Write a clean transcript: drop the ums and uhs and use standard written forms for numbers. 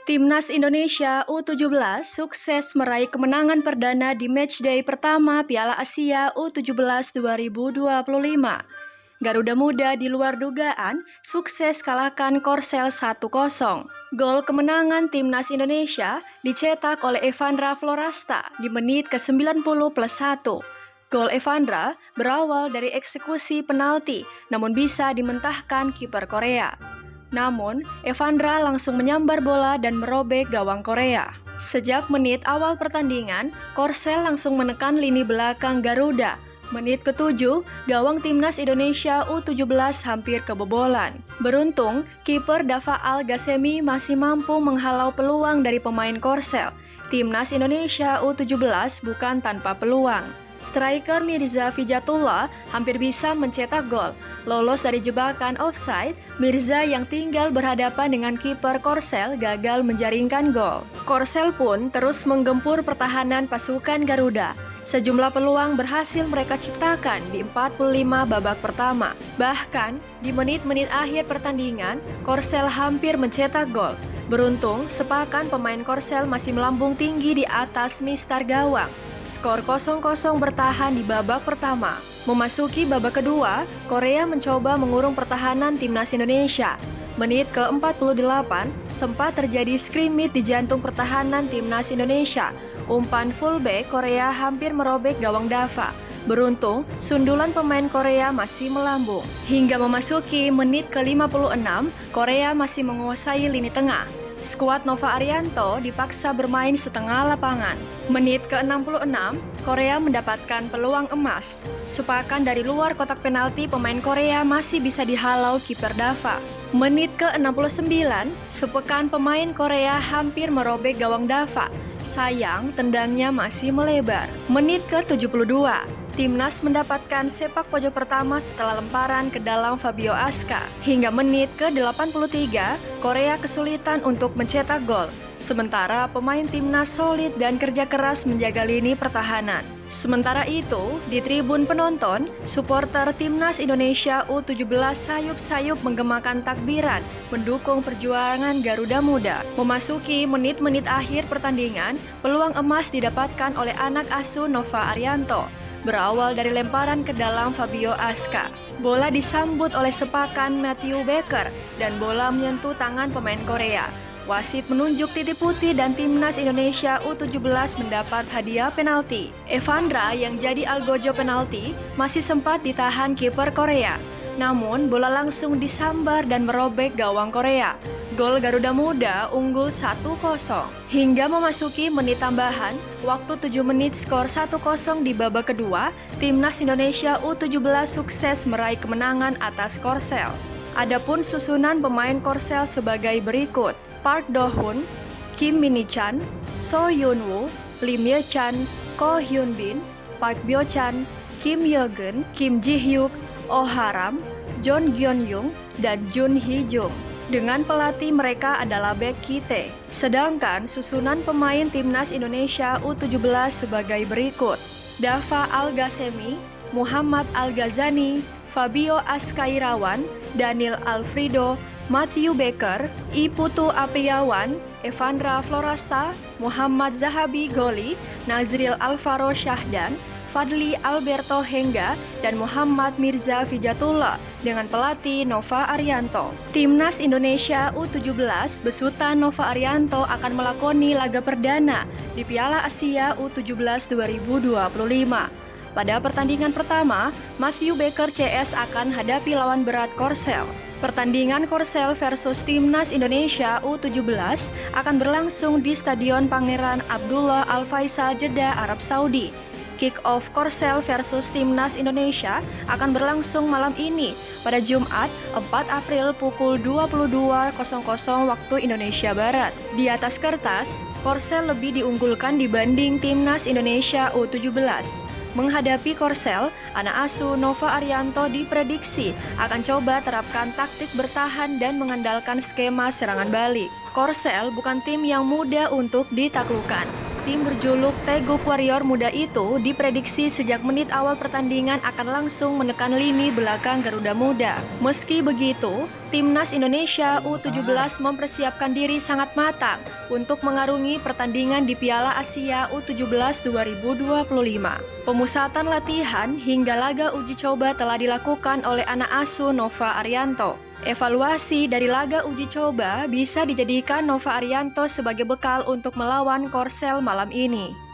Timnas Indonesia U17 sukses meraih kemenangan perdana di matchday pertama Piala Asia U17 2025. Garuda Muda di luar dugaan sukses kalahkan Korsel 1-0. Gol kemenangan Timnas Indonesia dicetak oleh Evandra Florasta di menit ke-90+1. Gol Evandra berawal dari eksekusi penalti namun bisa dimentahkan kiper Korea. Namun, Evandra langsung menyambar bola dan merobek gawang Korea. Sejak menit awal pertandingan, Korsel langsung menekan lini belakang Garuda. Menit ke-7, gawang Timnas Indonesia U17 hampir kebobolan. Beruntung, kiper Dava Al-Ghasemi masih mampu menghalau peluang dari pemain Korsel. Timnas Indonesia U17 bukan tanpa peluang. Striker Mirza Fijatullah hampir bisa mencetak gol. Lolos dari jebakan offside, Mirza yang tinggal berhadapan dengan kiper Korsel gagal menjaringkan gol. Korsel pun terus menggempur pertahanan pasukan Garuda. Sejumlah peluang berhasil mereka ciptakan di 45 babak pertama. Bahkan, di menit-menit akhir pertandingan, Korsel hampir mencetak gol. Beruntung, sepakan pemain Korsel masih melambung tinggi di atas mistar gawang. Skor 0-0 bertahan di babak pertama. Memasuki babak kedua, Korea mencoba mengurung pertahanan Timnas Indonesia. Menit ke-48, sempat terjadi skrimmit di jantung pertahanan Timnas Indonesia. Umpan fullback Korea hampir merobek gawang Dava. Beruntung, sundulan pemain Korea masih melambung. Hingga memasuki menit ke-56, Korea masih menguasai lini tengah. Skuad Nova Arianto dipaksa bermain setengah lapangan. Menit ke-66, Korea mendapatkan peluang emas. Sepakan dari luar kotak penalti pemain Korea masih bisa dihalau kiper Dava. Menit ke-69, sepekan pemain Korea hampir merobek gawang Dava. Sayang, tendangnya masih melebar. Menit ke-72, Timnas mendapatkan sepak pojok pertama setelah lemparan ke dalam Fabio Aska. Hingga menit ke-83, Korea kesulitan untuk mencetak gol. Sementara pemain Timnas solid dan kerja keras menjaga lini pertahanan. Sementara itu, di tribun penonton, supporter Timnas Indonesia U17 sayup-sayup menggemakan takbiran mendukung perjuangan Garuda Muda. Memasuki menit-menit akhir pertandingan, peluang emas didapatkan oleh anak asuh Nova Arianto. Berawal dari lemparan ke dalam Fabio Aska. Bola disambut oleh sepakan Matthew Baker dan bola menyentuh tangan pemain Korea. Wasit menunjuk titik putih dan Timnas Indonesia U17 mendapat hadiah penalti. Evandra yang jadi algojo penalti masih sempat ditahan kiper Korea. Namun bola langsung disambar dan merobek gawang Korea. Gol Garuda Muda unggul 1-0. Hingga memasuki menit tambahan, waktu 7 menit skor 1-0 di babak kedua, Timnas Indonesia U17 sukses meraih kemenangan atas Korsel. Adapun susunan pemain Korsel sebagai berikut: Park Do-hoon, Kim Mini-chan, So Yoon-woo, Lim Ye-chan, Ko Hyun-bin, Park Byo-chan, Kim Ye-geun, Kim Ji-hyuk, Oh Ha-ram, John Gyeon-yung, dan Jun Hee-jung. Dengan pelatih mereka adalah Baek Ki-tae. Sedangkan susunan pemain Timnas Indonesia U17 sebagai berikut: Dava Al-Ghasemi, Muhammad Al-Ghazani, Fabio Askairawan, Daniel Alfredo, Matthew Baker, Iputu Apriawan, Evandra Florasta, Muhammad Zahabi Goli, Nazril Alvaro Syahdan, Fadli Alberto Hengga, dan Muhammad Mirza Fijatullah dengan pelatih Nova Arianto. Timnas Indonesia U17 besutan Nova Arianto akan melakoni laga perdana di Piala Asia U17 2025. Pada pertandingan pertama, Matthew Baker CS akan hadapi lawan berat Korsel. Pertandingan Korsel versus Timnas Indonesia U17 akan berlangsung di Stadion Pangeran Abdullah Al Faisal Jeddah, Arab Saudi. Kick-off Korsel versus Timnas Indonesia akan berlangsung malam ini pada Jumat 4 April pukul 22.00 waktu Indonesia Barat. Di atas kertas, Korsel lebih diunggulkan dibanding Timnas Indonesia U17. Menghadapi Korsel, anak asuh Nova Arianto diprediksi akan coba terapkan taktik bertahan dan mengandalkan skema serangan balik. Korsel bukan tim yang mudah untuk ditaklukkan. Tim berjuluk Teguk Warrior muda itu diprediksi sejak menit awal pertandingan akan langsung menekan lini belakang Garuda Muda. Meski begitu, Timnas Indonesia U17 mempersiapkan diri sangat matang untuk mengarungi pertandingan di Piala Asia U17 2025. Pemusatan latihan hingga laga uji coba telah dilakukan oleh anak asuh Nova Arianto. Evaluasi dari laga uji coba bisa dijadikan Nova Arianto sebagai bekal untuk melawan Korsel malam ini.